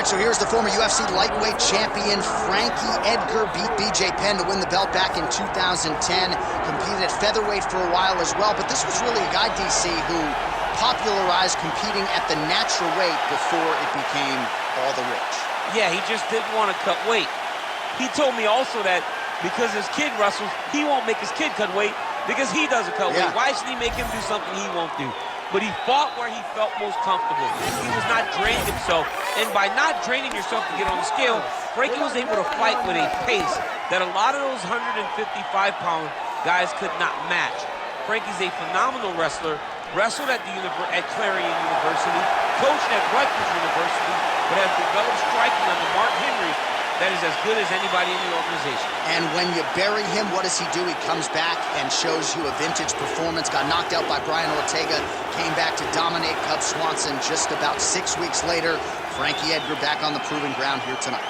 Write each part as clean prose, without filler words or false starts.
right, so here's the former UFC lightweight champion. Frankie Edgar beat BJ Penn to win the belt back in 2010. Competed at featherweight for a while as well, but this was really a guy, DC, who popularized competing at the natural weight before it became all the rage. Yeah, he just didn't want to cut weight. He told me also that because his kid wrestles, he won't make his kid cut weight because he doesn't cut weight. Why should he make him do something he won't do? But he fought where he felt most comfortable. He was not draining himself. And by not draining yourself to get on the scale, Frankie was able to fight with a pace that a lot of those 155-pound guys could not match. Frankie's a phenomenal wrestler, wrestled at Clarion University, coached at Rutgers University, but has developed striking under Mark Henry that is as good as anybody in the organization. And when you bury him, what does he do? He comes back and shows you a vintage performance. Got knocked out by Brian Ortega, came back to dominate Cub Swanson just about 6 weeks later. Frankie Edgar back on the proving ground here tonight.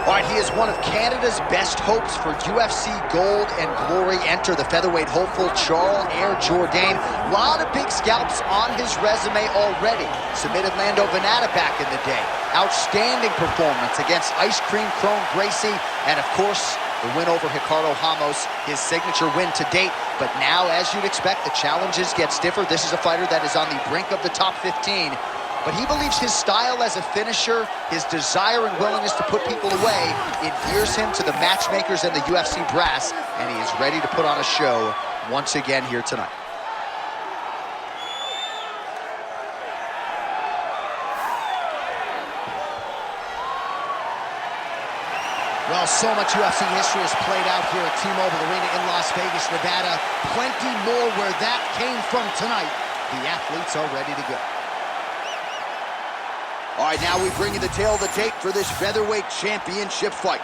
All right, he is one of Canada's best hopes for UFC gold and glory. Enter the featherweight hopeful, Jourdain. A lot of big scalps on his resume already. Submitted Lando Venata back in the day. Outstanding performance against Ice Cream Chrome Gracie. And of course, the win over Ricardo Ramos, his signature win to date. But now, as you'd expect, the challenges get stiffer. This is a fighter that is on the brink of the top 15. But he believes his style as a finisher, his desire and willingness to put people away, endears him to the matchmakers and the UFC brass, and he is ready to put on a show once again here tonight. Well, so much UFC history has played out here at T-Mobile Arena in Las Vegas, Nevada. Plenty more where that came from tonight. The athletes are ready to go. All right, now we bring you the tail of the tape for this featherweight championship fight.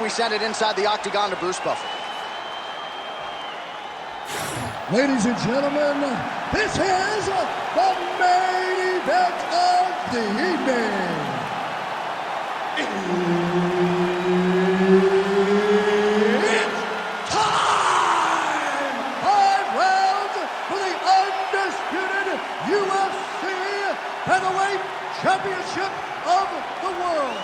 We send it inside the octagon to Bruce Buffer. Ladies and gentlemen, this is the main event of the evening. It's time! 5 rounds for the undisputed UFC Featherweight Championship of the world.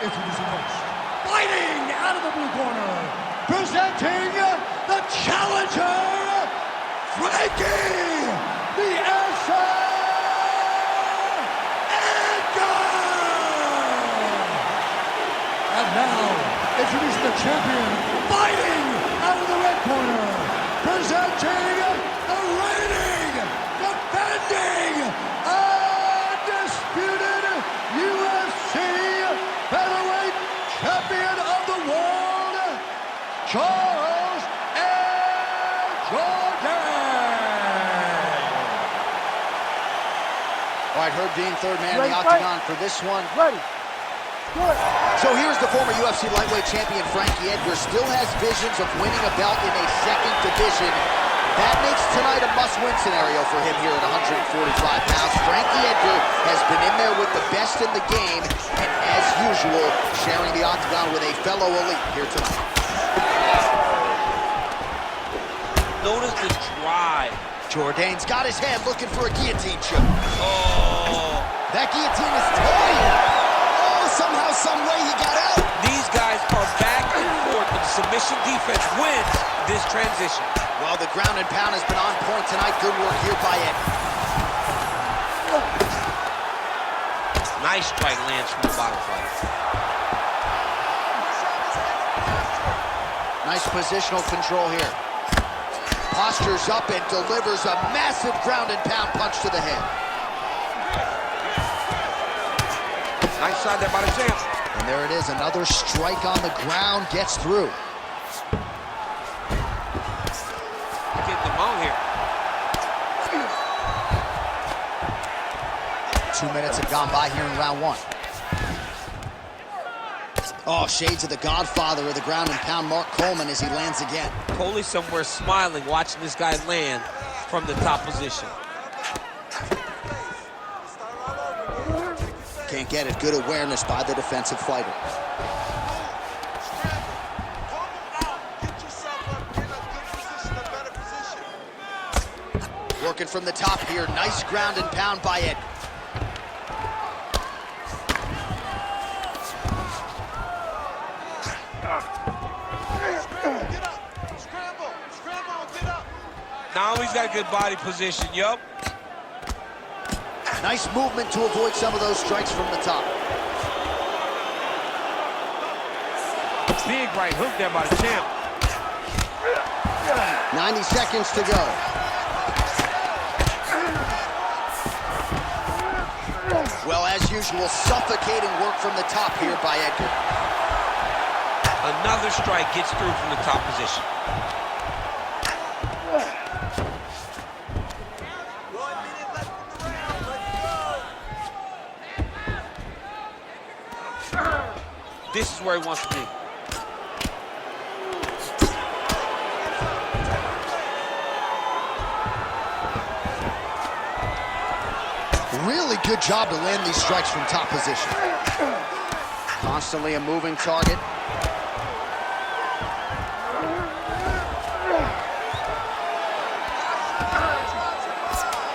Introducing first, fighting out of the blue corner, presenting the challenger, Frankie the Edgar. And now, introducing the champion, fighting out of the red corner, presenting the reigning, defending, undisputed UFC featherweight champion of the world, Jourdain. All right, Herb Dean, third man in the octagon for this one. Ready. So here's the former UFC lightweight champion, Frankie Edgar. Still has visions of winning a belt in a second division. That makes tonight a must-win scenario for him here at 145 pounds. Frankie Edgar has been in there with the best in the game, and as usual, sharing the octagon with a fellow elite here tonight. Notice the drive. Jourdain's got his head looking for a guillotine choke. Oh. That guillotine is toying. Somehow, some way he got out. These guys are back and forth, but the submission defense wins this transition. Well, the ground and pound has been on point tonight. Good work here by Ed. Nice strike lands from the bottom fighter. Nice positional control here. Postures up and delivers a massive ground and pound punch to the head. Nice shot there by the champ. And there it is, another strike on the ground, gets through. Get them on here. 2 minutes have gone by here in round one. Oh, shades of the godfather of the ground and pound, Mark Coleman, as he lands again. Coley somewhere smiling, watching this guy land from the top position. Can't get it. Good awareness by the defensive fighter. Working from the top here. Nice ground and pound by Edgar. Now he's got good body position, yup. Nice movement to avoid some of those strikes from the top. Big right hook there by the champ. 90 seconds to go. Well, as usual, suffocating work from the top here by Edgar. Another strike gets through from the top position. This is where he wants to be. Really good job to land these strikes from top position. Constantly a moving target.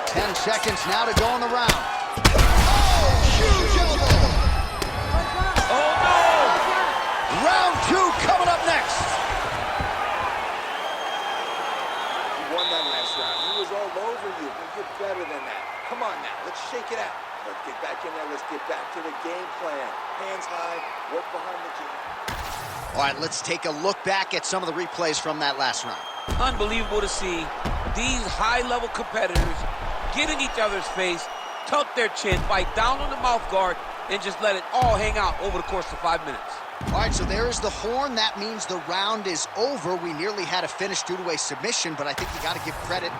Ten seconds now to go in the round. Oh, huge elbow! Oh, no! Round two coming up next. You won that last round. He was all over you. You get better than that. Come on now, let's shake it out. Let's get back in there. Let's get back to the game plan. Hands high, work behind the jab. All right, let's take a look back at some of the replays from that last round. Unbelievable to see these high-level competitors get in each other's face, tuck their chin, bite down on the mouth guard, and just let it all hang out over the course of 5 minutes. All right, so there is the horn. That means the round is over. We nearly had a finish due to a submission, but I think you got to give credit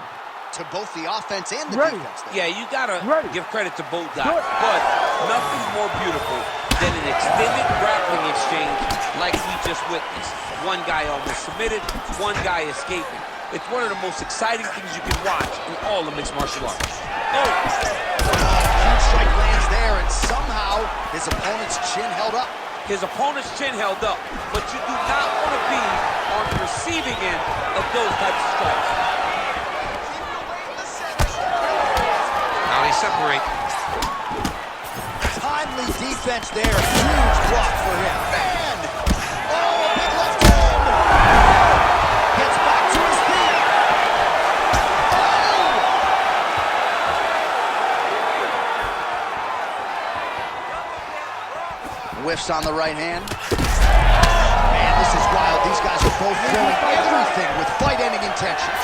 to both the offense and the defense. Yeah, you gotta give credit to both guys, but nothing's more beautiful than an extended grappling exchange like we just witnessed. One guy almost submitted, one guy escaping. It's one of the most exciting things you can watch in all of mixed martial arts. Oh! Huge strike lands there, and somehow his opponent's chin held up. His opponent's chin held up, but you do not want to be on the receiving end of those types of strikes. Now they separate. Timely defense there. Huge block for him. Man! Oh, a big left hand! Gets back to his feet. Oh! Whiffs on the right hand. Man, this is wild. These guys are both throwing everything with fight-ending intentions.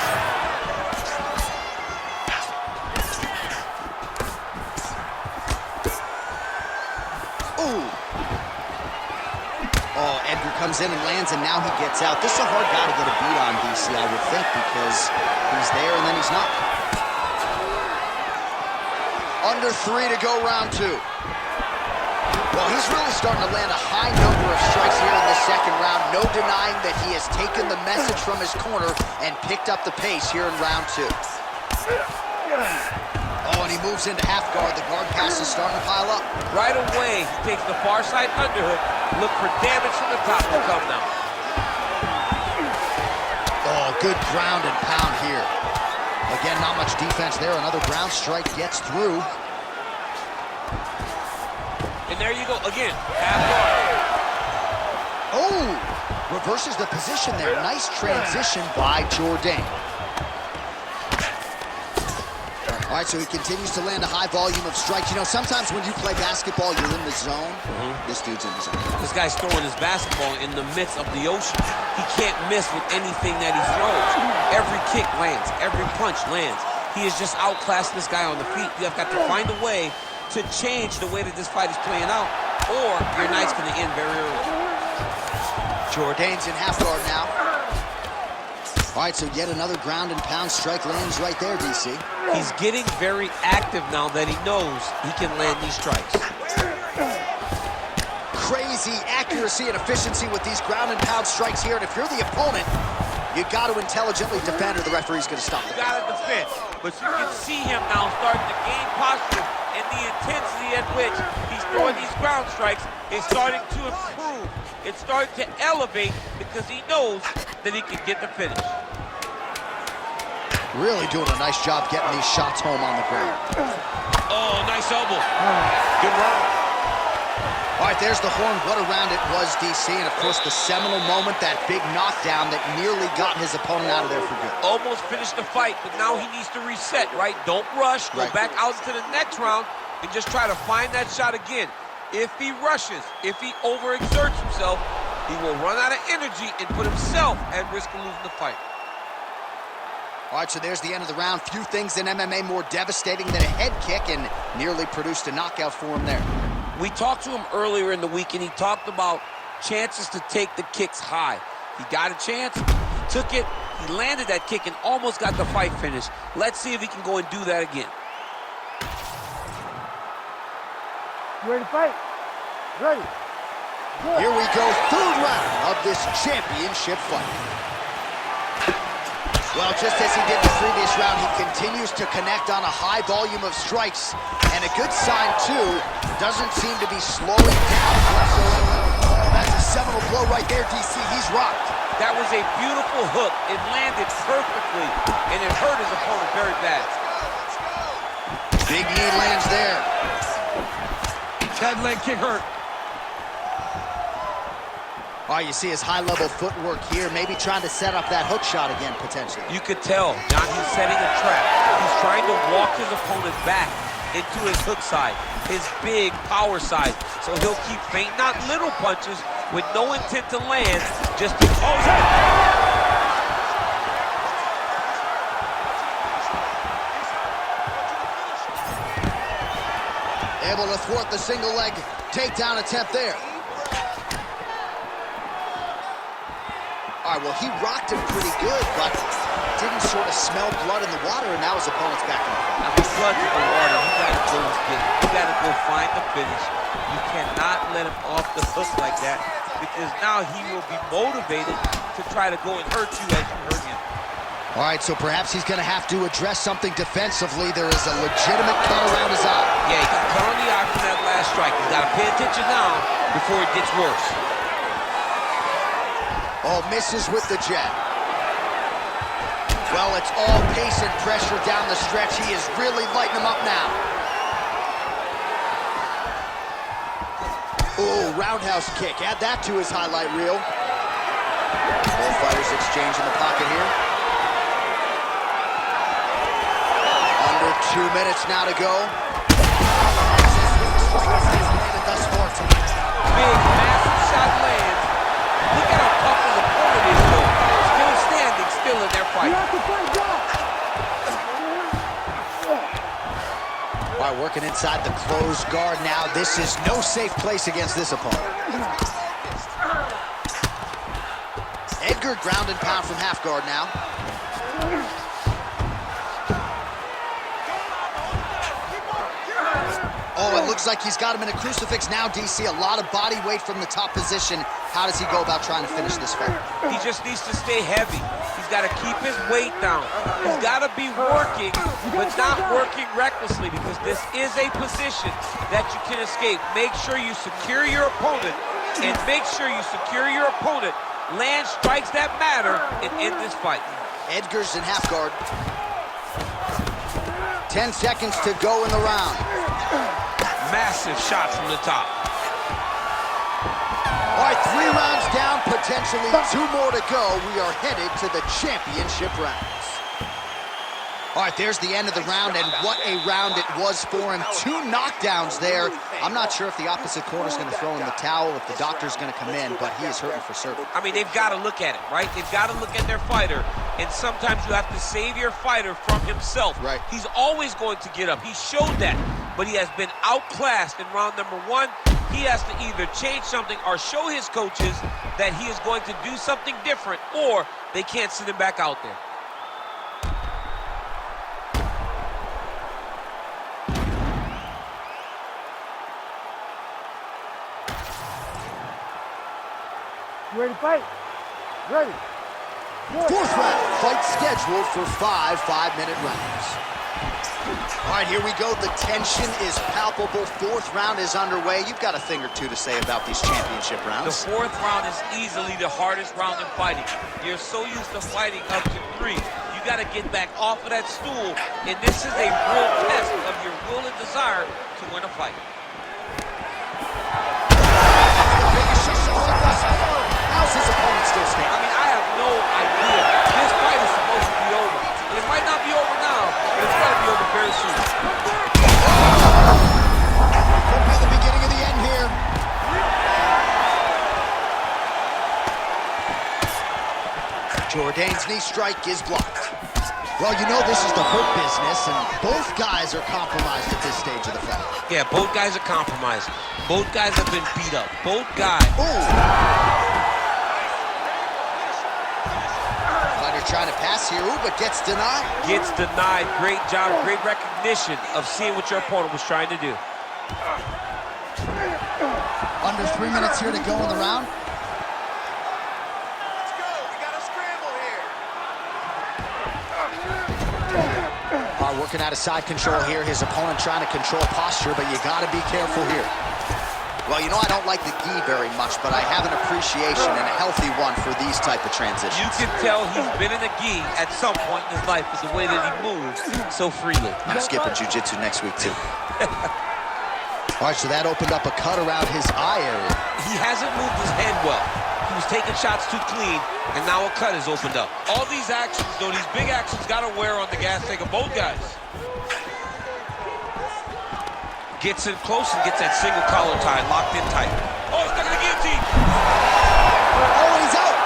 Oh, Edgar comes in and lands, and now he gets out. This is a hard guy to get a beat on, DC, I would think, because he's there and then he's not. Under 3 to go, round 2. Well, he's really starting to land a high number of strikes here in the second round. No denying that he has taken the message from his corner and picked up the pace here in round 2. Oh, and he moves into half guard. The guard pass is starting to pile up. Right away, he takes the far side underhook. Look for damage from the top to come now. Oh, good ground and pound here. Again, not much defense there. Another ground strike gets through. And there you go, again, half guard. Oh, reverses the position there. Nice transition by Jourdain. All right, so he continues to land a high volume of strikes. You know, sometimes when you play basketball, you're in the zone. This dude's in the zone. This guy's throwing his basketball in the midst of the ocean. He can't miss with anything that he throws. Every kick lands. Every punch lands. He is just outclassing this guy on the feet. You have got to find a way to change the way that this fight is playing out, or your night's going to end very early. Jourdain's in half guard now. All right, so yet another ground and pound strike lands right there, DC. He's getting very active now that he knows he can land these strikes. Crazy accuracy and efficiency with these ground and pound strikes here, and if you're the opponent, you got to intelligently defend or the referee's going to stop it. You got to defend, but you can see him now starting to gain posture, and the intensity at which he's throwing these ground strikes is starting to improve. It's starting to elevate because he knows that he can get the finish. Really doing a nice job getting these shots home on the ground. Oh, nice elbow. Good round. All right, there's the horn. What a round it was, DC. And, of course, the seminal moment, that big knockdown that nearly got his opponent out of there for good. Almost finished the fight, but now he needs to reset, right? Don't rush. Go back out into the next round and just try to find that shot again. If he rushes, if he overexerts himself, he will run out of energy and put himself at risk of losing the fight. All right, so there's the end of the round. Few things in MMA more devastating than a head kick, and nearly produced a knockout for him there. We talked to him earlier in the week, and he talked about chances to take the kicks high. He got a chance, he took it, he landed that kick, and almost got the fight finished. Let's see if he can go and do that again. You ready to fight? Ready. Good. Here we go, third round of this championship fight. Well, just as he did the previous round, he continues to connect on a high volume of strikes. And a good sign, too, doesn't seem to be slowing down. Oh, that's a seminal blow right there, DC. He's rocked. That was a beautiful hook. It landed perfectly, and it hurt his opponent very bad. Big knee lands there. That leg kick hurt. Oh, you see his high-level footwork here, maybe trying to set up that hook shot again, potentially. You could tell, John, he's setting a trap. He's trying to walk his opponent back into his hook side, his big power side. So he'll keep feinting out little punches with no intent to land, just to Able to thwart the single leg takedown attempt there. All right, well, he rocked him pretty good, but didn't sort of smell blood in the water, and now his opponent's back in the fight. Now, the blood's in the water. You gotta go and get it. You gotta go find the finish. You cannot let him off the hook like that, because now he will be motivated to try to go and hurt you as you hurt him. All right, so perhaps he's going to have to address something defensively. There is a legitimate cut around his eye. Yeah, he got cut on the eye from that last strike. He's got to pay attention now before it gets worse. Oh, misses with the jab. Well, it's all pace and pressure down the stretch. He is really lighting him up now. Oh, roundhouse kick. Add that to his highlight reel. Both fighters exchange in the pocket here. Under 2 minutes now to go. Big, massive shot lands. Look at how tough his opponent is, though. Still standing, still in their fight. All right, working inside the closed guard now. This is no safe place against this opponent. Edgar ground and pound from half guard now. Oh, it looks like he's got him in a crucifix now, DC. A lot of body weight from the top position. How does he go about trying to finish this fight? He just needs to stay heavy. He's got to keep his weight down. He's got to be working, but not working recklessly, because this is a position that you can escape. Make sure you secure your opponent, and make sure you secure your opponent. Land strikes that matter and end this fight. Edgar's in half guard. 10 seconds to go in the round. Massive shots from the top. All right, 3 rounds down, potentially 2 more to go. We are headed to the championship rounds. All right, there's the end of the round, and what a round it was for him. 2 knockdowns there. I'm not sure if the opposite corner's going to throw in the towel, if the doctor's going to come in, but he is hurting for certain. I mean, they've got to look at it, right? They've got to look at their fighter, and sometimes you have to save your fighter from himself. Right. He's always going to get up. He showed that, but he has been outclassed in round number 1. He has to either change something or show his coaches that he is going to do something different, or they can't send him back out there. Ready to fight? Ready. Good. 4th round, fight scheduled for 5 5-minute rounds. All right, here we go. The tension is palpable. 4th round is underway. You've got a thing or two to say about these championship rounds. The 4th round is easily the hardest round in fighting. You're so used to fighting up to 3. You got to get back off of that stool, and this is a real test of your will and desire to win a fight. How's his opponent still standing? I mean, I have no idea. This fight is supposed to be over. And it might not be over now, but it's got to be over very soon. Could be the beginning of the end here. Jourdain's knee strike is blocked. Well, you know this is the hurt business, and both guys are compromised at this stage of the fight. Yeah, both guys are compromised. Both guys have been beat up. Both guys. Ooh. Fighter trying to pass here, ooh, but gets denied. Gets denied. Great job, great recognition of seeing what your opponent was trying to do. Under 3 minutes here to go in the round. Let's go. We got a scramble here. Working out of side control here. His opponent trying to control posture, but you got to be careful here. Well, you know, I don't like the gi very much, but I have an appreciation and a healthy one for these type of transitions. You can tell he's been in a gi at some point in his life with the way that he moves so freely. I'm skipping jiu-jitsu next week, too. All right, so that opened up a cut around his eye area. He hasn't moved his head well. He was taking shots too clean, and now a cut has opened up. All these actions, though, these big actions got to wear on the gas tank of both guys. Gets in close and gets that single collar tie locked in tight. Oh, he's stuck in the guillotine. Oh, and he's out.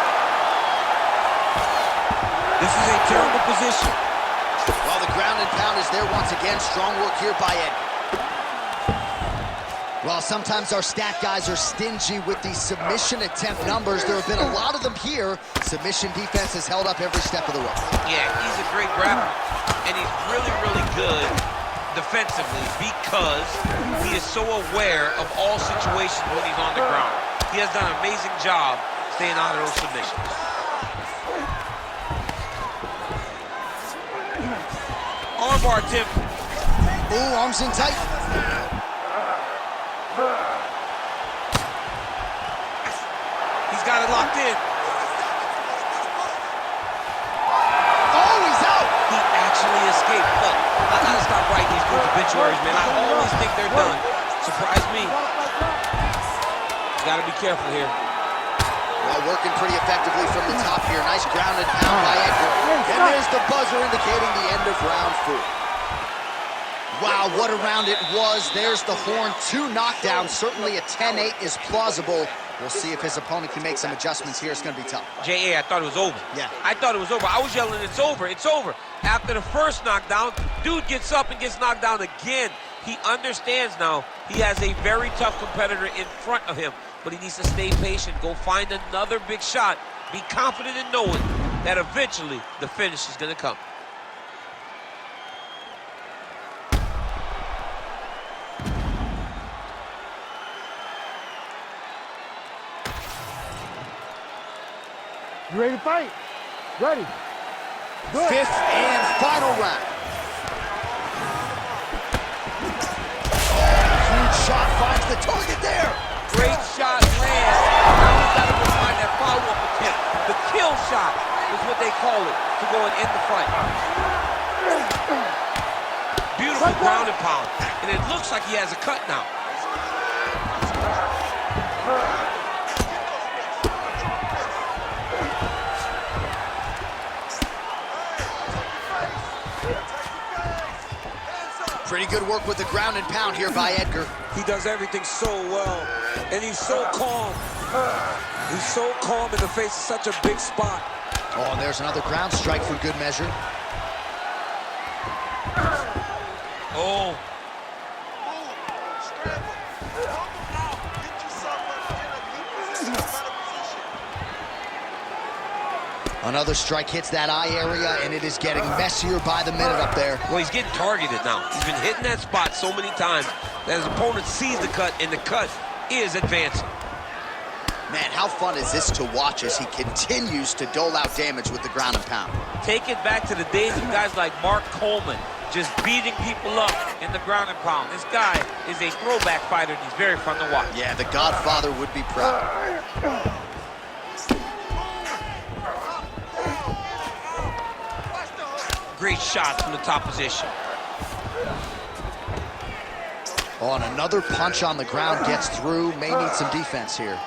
This is a terrible position. Well, the ground and pound is there once again. Strong work here by Edgar. Well, sometimes our stat guys are stingy with these submission attempt numbers. There have been a lot of them here. Submission defense has held up every step of the way. Yeah, he's a great grappler, and he's really, really good defensively because he is so aware of all situations when he's on the ground. He has done an amazing job staying out of those submissions. Armbar attempt. Ooh, arms in tight. He's got it locked in. Oh, he's out. He actually escaped. Look, I gotta stop writing these group obituaries, man. I always think they're done. Surprise me. Gotta be careful here. Well, working pretty effectively from the top here. Nice ground and pound by Edgar. And there's the buzzer indicating the end of round 4. Wow, what a round it was. There's the horn. 2 knockdowns. Certainly a 10-8 is plausible. We'll see if his opponent can make some adjustments here. It's going to be tough. J.A., I thought it was over. Yeah. I thought it was over. I was yelling, it's over, it's over. After the first knockdown, dude gets up and gets knocked down again. He understands now he has a very tough competitor in front of him, but he needs to stay patient, go find another big shot, be confident in knowing that eventually the finish is going to come. You ready to fight? Ready. Good. 5th and final round. Huge shot finds the target there. Great shot lands. Now he's got to go find that follow-up attempt. The kill shot is what they call it to go and end the fight. Beautiful ground and pound. And it looks like he has a cut now. Pretty good work with the ground and pound here by Edgar. He does everything so well, and he's so calm. He's so calm in the face of such a big spot. Oh, and there's another ground strike for good measure. Oh. Another strike hits that eye area, and it is getting messier by the minute up there. Well, he's getting targeted now. He's been hitting that spot so many times that his opponent sees the cut, and the cut is advancing. Man, how fun is this to watch as he continues to dole out damage with the ground and pound? Take it back to the days of guys like Mark Coleman, just beating people up in the ground and pound. This guy is a throwback fighter, and he's very fun to watch. Yeah, the Godfather would be proud. great shots from the top position. Oh, and another punch on the ground gets through. May need some defense here.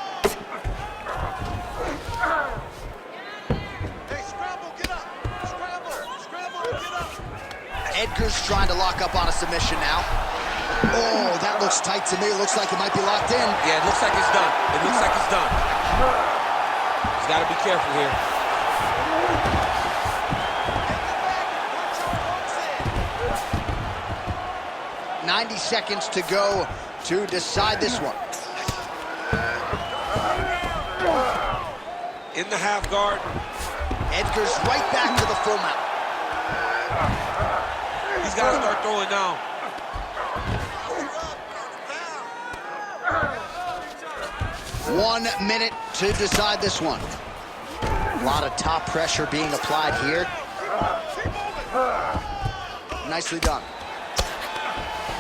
Edgar's trying to lock up on a submission now. Oh, that looks tight to me. Looks like it might be locked in. Yeah, it looks like it's done. It looks like it's done. He's got to be careful here. 90 seconds to go to decide this one. In the half guard. Edgar's right back to the full mount. He's got to start throwing down. One minute to decide this one. A lot of top pressure being applied here. Nicely done.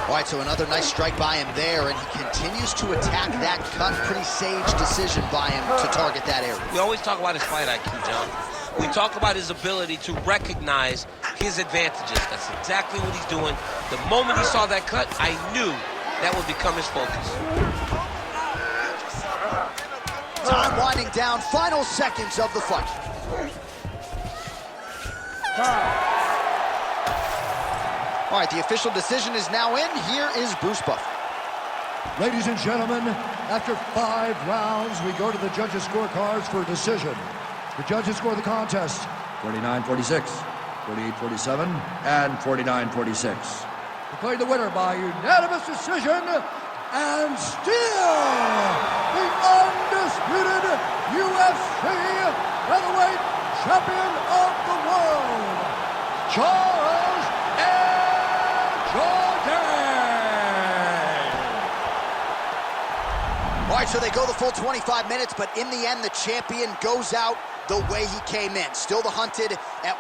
All right, so another nice strike by him there, and he continues to attack that cut. Pretty sage decision by him to target that area. We always talk about his fight IQ, John. We talk about his ability to recognize his advantages. That's exactly what he's doing. The moment he saw that cut, I knew that would become his focus. Time winding down, final seconds of the fight. All right, the official decision is now in. Here is Bruce Buffer. Ladies and gentlemen, after 5 rounds, we go to the judges' scorecards for a decision. The judges score the contest 49-46, 48-47, and 49-46. Declared the winner by unanimous decision, and still the undisputed UFC featherweight champion of the world, Jourdain. All right, so they go the full 25 minutes, but in the end, the champion goes out the way he came in. Still the hunted at